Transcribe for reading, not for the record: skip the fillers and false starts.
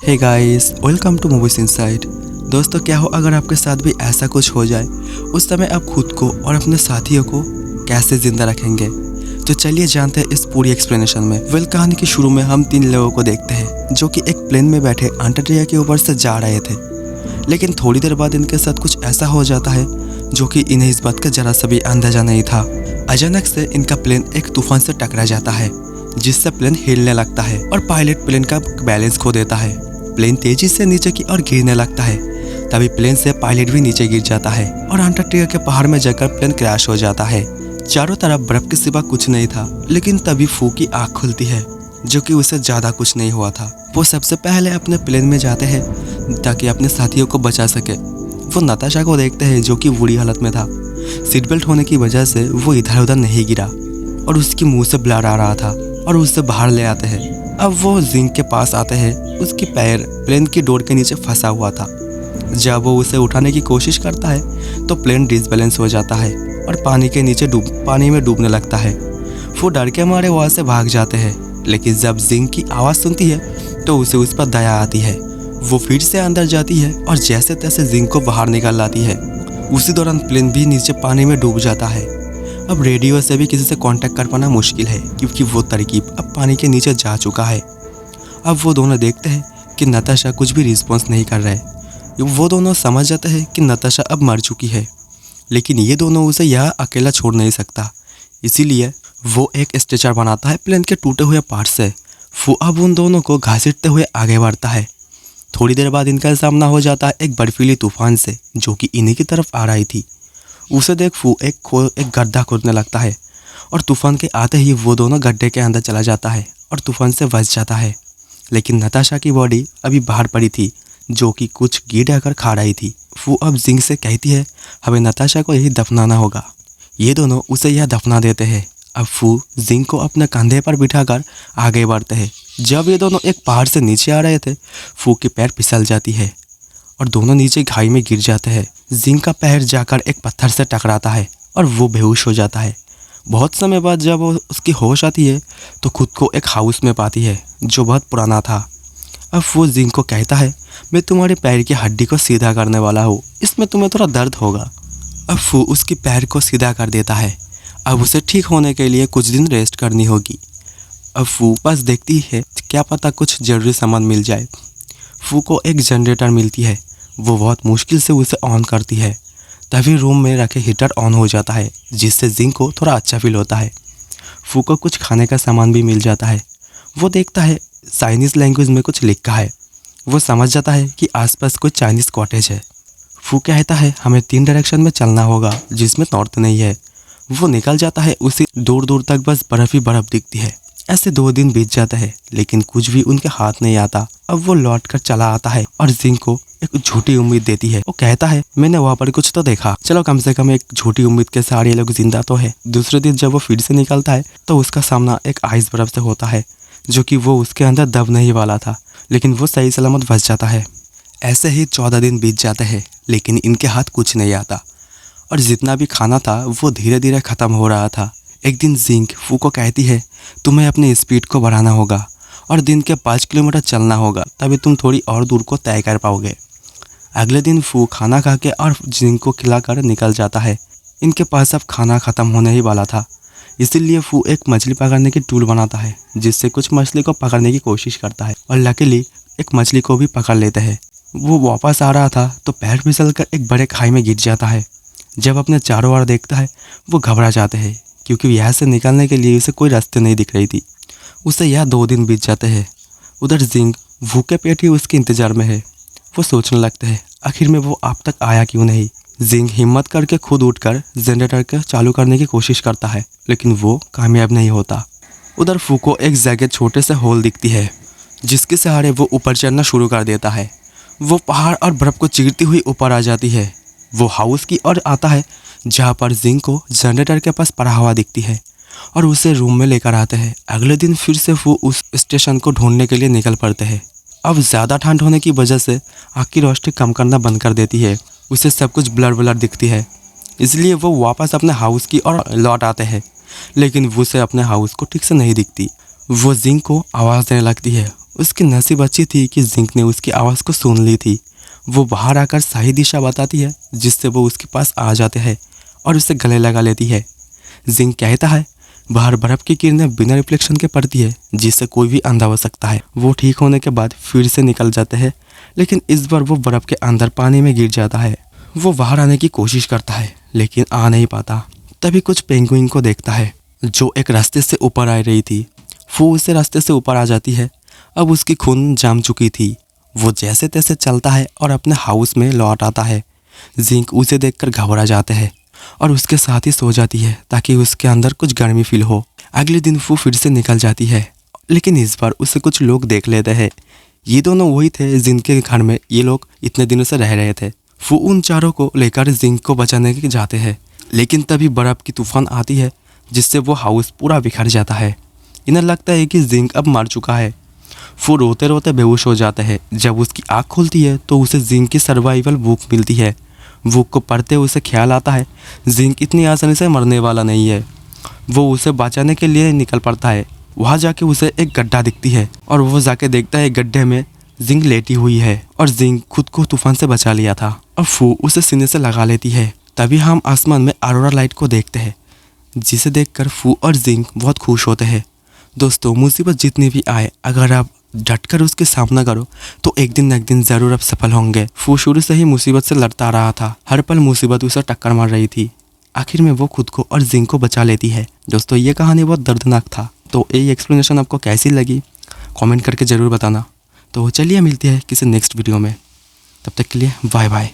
Hey guys, welcome to movies inside. दोस्तों, क्या हो अगर आपके साथ भी ऐसा कुछ हो जाए, उस समय आप खुद को और अपने साथियों को कैसे जिंदा रखेंगे? तो चलिए जानते हैं इस पूरी एक्सप्लेनेशन में। कहानी के शुरू में हम 3 लोगों को देखते हैं जो कि एक प्लेन में बैठे अंटार्कटिका के ऊपर से जा रहे थे। लेकिन थोड़ी देर बाद इनके साथ कुछ ऐसा हो जाता है जो कि इन्हें इस बात का जरा सा भी अंदाजा नहीं था। अचानक से इनका प्लेन एक तूफान से टकरा जाता है, जिससे प्लेन हिलने लगता है और पायलट प्लेन का बैलेंस खो देता है। प्लेन तेजी से नीचे की ओर गिरने लगता है। तभी प्लेन से पायलट भी नीचे गिर जाता है और अंटार्कटिका के पहाड़ में जाकर प्लेन क्रैश हो जाता है। चारों तरफ बर्फ के सिवा कुछ नहीं था। लेकिन तभी फू की आँख खुलती है, जो कि उसे ज्यादा कुछ नहीं हुआ था। वो सबसे पहले अपने प्लेन में जाते हैं ताकि अपने साथियों को बचा सके। वो नताशा को देखते हैं जो कि बुरी हालत में था। सीट बेल्ट होने की वजह से वो इधर उधर नहीं गिरा और उसकी मुंह से ब्लड आ रहा था और उससे बाहर ले आते हैं। अब वो जिंक के पास आते हैं। उसकी पैर प्लेन की डोर के नीचे फंसा हुआ था। जब वो उसे उठाने की कोशिश करता है तो प्लेन डिसबैलेंस हो जाता है और पानी में डूबने लगता है। वो डर के मारे वहाँ से भाग जाते हैं। लेकिन जब जिंक की आवाज़ सुनती है तो उसे उस पर दया आती है। वो फिर से अंदर जाती है और जैसे तैसे जिंक को बाहर निकाल लाती है। उसी दौरान प्लेन भी नीचे पानी में डूब जाता है। अब रेडियो से भी किसी से कांटेक्ट कर पाना मुश्किल है, क्योंकि वो तरकीब अब पानी के नीचे जा चुका है। अब वो दोनों देखते हैं कि नताशा कुछ भी रिस्पॉन्स नहीं कर रहे। वो दोनों समझ जाते हैं कि नताशा अब मर चुकी है। लेकिन ये दोनों उसे यहाँ अकेला छोड़ नहीं सकता, इसीलिए वो एक स्ट्रेचर बनाता है प्लेन के टूटे हुए पार्ट से। वो अब उन दोनों को घसीटते हुए आगे बढ़ता है। थोड़ी देर बाद इनका सामना हो जाता है एक बर्फीली तूफान से, जो कि इन्हीं की तरफ आ रही थी। उसे देख फू एक गड्ढा खोदने लगता है और तूफान के आते ही वो दोनों गड्ढे के अंदर चला जाता है और तूफान से बच जाता है। लेकिन नताशा की बॉडी अभी बाहर पड़ी थी, जो कि कुछ गिर आकर खा रही थी। फू अब जिंक से कहती है हमें नताशा को यही दफनाना होगा। ये दोनों उसे यह दफना देते हैं। अब फू जिंक को अपने कंधे पर बिठाकर आगे बढ़ते हैं। जब ये दोनों एक पहाड़ से नीचे आ रहे थे, फू की पैर फिसल जाती है और दोनों नीचे खाई में गिर जाते हैं। जिंक का पैर जाकर एक पत्थर से टकराता है और वो बेहोश हो जाता है। बहुत समय बाद जब उसकी होश आती है तो खुद को एक हाउस में पाती है जो बहुत पुराना था। अब वो जिंक को कहता है मैं तुम्हारे पैर की हड्डी को सीधा करने वाला हूँ, इसमें तुम्हें थोड़ा दर्द होगा। अब वो उसकी पैर को सीधा कर देता है। अब उसे ठीक होने के लिए कुछ दिन रेस्ट करनी होगी। अब वो बस देखती है क्या पता कुछ जरूरी सामान मिल जाए। फू को एक जनरेटर मिलती है। वो बहुत मुश्किल से उसे ऑन करती है। तभी रूम में रखे हीटर ऑन हो जाता है, जिससे जिंक को थोड़ा अच्छा फील होता है। फू को कुछ खाने का सामान भी मिल जाता है। वो देखता है चाइनीज़ लैंग्वेज में कुछ लिखा है। वो समझ जाता है कि आसपास कोई चाइनीज़ कॉटेज है। फू कहता है हमें 3 डायरेक्शन में चलना होगा, जिसमें नॉर्थ नहीं है। वो निकल जाता है। उसी दूर दूर तक बस बर्फ ही बर्फ दिखती है। ऐसे 2 दिन बीत जाते हैं, लेकिन कुछ भी उनके हाथ नहीं आता। अब वो लौट कर चला आता है और जिंक को एक झूठी उम्मीद देती है। वो कहता है मैंने वहाँ पर कुछ तो देखा, चलो कम से कम एक झूठी उम्मीद के सारे लोग जिंदा तो है। दूसरे दिन जब वो फिर से निकलता है तो उसका सामना एक आइस बर्फ से होता है, जो कि वो उसके अंदर दबने ही वाला था। लेकिन वो सही सलामत बच जाता है। ऐसे ही 14 दिन बीत जाते हैं, लेकिन इनके हाथ कुछ नहीं आता और जितना भी खाना था वो धीरे धीरे ख़त्म हो रहा था। एक दिन जिंक फू को कहती है तुम्हें अपनी स्पीड को बढ़ाना होगा और दिन के 5 किलोमीटर चलना होगा, तभी तुम थोड़ी और दूर को तय कर पाओगे। अगले दिन फू खाना खा के और जिंक को खिलाकर निकल जाता है। इनके पास अब खाना ख़त्म होने ही वाला था, इसीलिए फू एक मछली पकड़ने की टूल बनाता है, जिससे कुछ मछली को पकड़ने की कोशिश करता है और लकीली एक मछली को भी पकड़ लेते हैं। वो वापस आ रहा था तो पैर फिसल कर एक बड़े खाई में गिर जाता है। जब अपने चारों ओर देखता है वो घबरा जाते हैं, क्योंकि यहाँ से निकलने के लिए उसे कोई रास्ते नहीं दिख रही थी। उसे यह 2 दिन बीत जाते हैं। उधर जिंक भूखे पेट ही उसके इंतजार में है। वो सोचने लगते हैं आखिर में वो अब तक आया क्यों नहीं। जिंक हिम्मत करके खुद उठकर जनरेटर को चालू करने की कोशिश करता है, लेकिन वो कामयाब नहीं होता। उधर फू को एक जगह छोटे से होल दिखती है, जिसके सहारे वो ऊपर चढ़ना शुरू कर देता है। वो पहाड़ और बर्फ को चीरती हुई ऊपर आ जाती है। वो हाउस की ओर आता है, जहाँ पर जिंक को जनरेटर के पास पड़ा हुआ दिखती है और उसे रूम में लेकर आते हैं। अगले दिन फिर से वो उस स्टेशन को ढूंढने के लिए निकल पड़ते हैं। अब ज़्यादा ठंड होने की वजह से आँख की रोशनी कम करना बंद कर देती है। उसे सब कुछ ब्लर ब्लर दिखती है, इसलिए वो वापस अपने हाउस की ओर लौट आते हैं। लेकिन उसे अपने हाउस को ठीक से नहीं दिखती। वो जिंक को आवाज़ देने लगती है। उसकी नसीब अच्छी थी कि जिंक ने उसकी आवाज़ को सुन ली थी। वो बाहर आकर सही दिशा बताती है, जिससे वो उसके पास आ जाते हैं और उसे गले लगा लेती है। जिंक कहता है बाहर बर्फ की किरणें बिना रिफ्लेक्शन के पड़ती है, जिससे कोई भी अंधा हो सकता है। वो ठीक होने के बाद फिर से निकल जाते हैं, लेकिन इस बार वो बर्फ के अंदर पानी में गिर जाता है। वो बाहर आने की कोशिश करता है लेकिन आ नहीं पाता। तभी कुछ पेंगुइन को देखता है जो एक रास्ते से ऊपर आ रही थी। वो उसे रास्ते से ऊपर आ जाती है। अब उसकी खून जम चुकी थी। वो जैसे तैसे चलता है और अपने हाउस में लौट आता है। जिंक उसे देखकर घबरा जाते हैं और उसके साथ ही सो जाती है ताकि उसके अंदर कुछ गर्मी फील हो। अगले दिन वो फिर से निकल जाती है, लेकिन इस बार उसे कुछ लोग देख लेते हैं। ये दोनों वही थे जिनके घर में ये लोग इतने दिनों से रह रहे थे। वो उन चारों को लेकर जिंक को बचाने के जाते हैं, लेकिन तभी बर्फ की तूफान आती है जिससे वो हाउस पूरा बिखर जाता है। इन्हें लगता है कि जिंक अब मर चुका है। वो रोते रोते बेहोश हो जाता है। जब उसकी आँख खुलती है तो उसे जिंक की सर्वाइवल बुक मिलती है। बुक को पढ़ते हुए उसे ख्याल आता है जिंक इतनी आसानी से मरने वाला नहीं है। वो उसे बचाने के लिए निकल पड़ता है। वहाँ जाके उसे एक गड्ढा दिखती है और वो जाके देखता है गड्ढे में जिंक लेटी हुई है और जिंक खुद को तूफान से बचा लिया था। और फू उसे सीने से लगा लेती है। तभी हम आसमान में अरोरा लाइट को देखते हैं, जिसे देखकर फू और जिंक बहुत खुश होते हैं। दोस्तों, मुसीबत जितनी भी आए, अगर आप डटकर उसके सामना करो तो एक दिन न एक दिन जरूर आप सफल होंगे। फू शुरू से ही मुसीबत से लड़ता रहा था। हर पल मुसीबत उसे टक्कर मार रही थी। आखिर में वो खुद को और जिंक को बचा लेती है। दोस्तों, ये कहानी बहुत दर्दनाक था। तो ये एक्सप्लेनेशन आपको कैसी लगी कमेंट करके ज़रूर बताना। तो चलिए मिलते हैं किसी नेक्स्ट वीडियो में। तब तक के लिए बाय बाय।